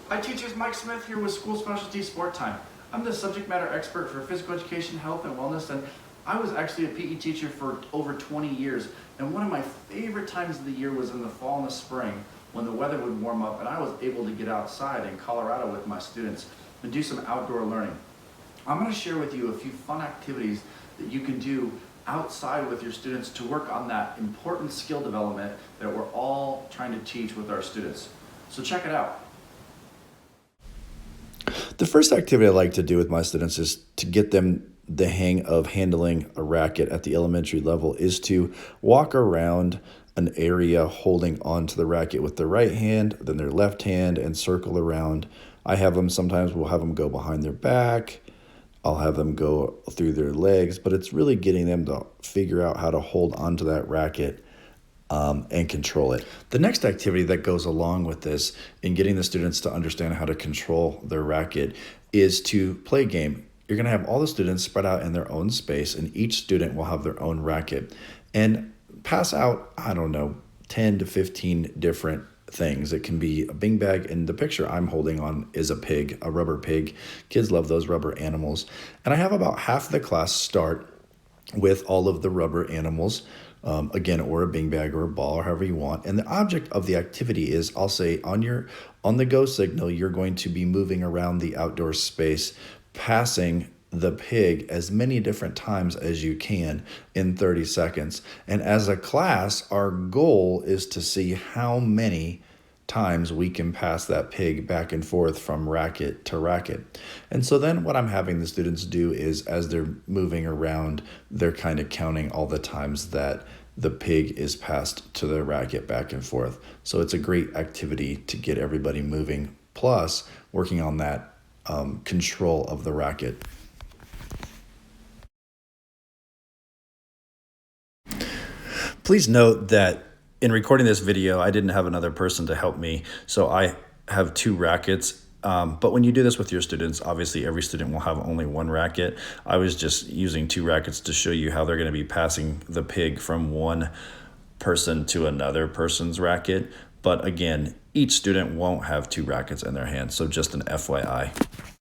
Hi teachers, Mike Smith here with School Specialty Sport Time. I'm the subject matter expert for physical education, health, and wellness, and I was actually a PE teacher for over 20 years. And one of my favorite times of the year was in the fall and the spring when the weather would warm up and I was able to get outside in Colorado with my students and do some outdoor learning. I'm going to share with you a few fun activities that you can do outside with your students to work on that important skill development that we're all trying to teach with our students. So check it out. The first activity I like to do with my students is to get them the hang of handling a racket at the elementary level is to walk around an area holding onto the racket with their right hand, then their left hand, and circle around. Sometimes we'll have them go behind their back. I'll have them go through their legs, but it's really getting them to figure out how to hold onto that racket and control it. The next activity that goes along with this in getting the students to understand how to control their racket is to play a game. You're going to have all the students spread out in their own space, and each student will have their own racket and pass out, 10 to 15 different things. It can be a bing bag, and the picture I'm holding on is a pig, a rubber pig. Kids love those rubber animals. And I have about half the class start with all of the rubber animals, again, or a bing bag or a ball or however you want. And the object of the activity is, I'll say on the go signal, you're going to be moving around the outdoor space, passing the pig as many different times as you can in 30 seconds. And as a class, our goal is to see how many times we can pass that pig back and forth from racket to racket. And so then what I'm having the students do is, as they're moving around, they're kind of counting all the times that the pig is passed to the racket back and forth. So it's a great activity to get everybody moving, plus working on that control of the racket. Please note that in recording this video, I didn't have another person to help me, so I have two rackets. But when you do this with your students, obviously every student will have only one racket. I was just using two rackets to show you how they're going to be passing the pig from one person to another person's racket. But again, each student won't have two rackets in their hands, so just an FYI.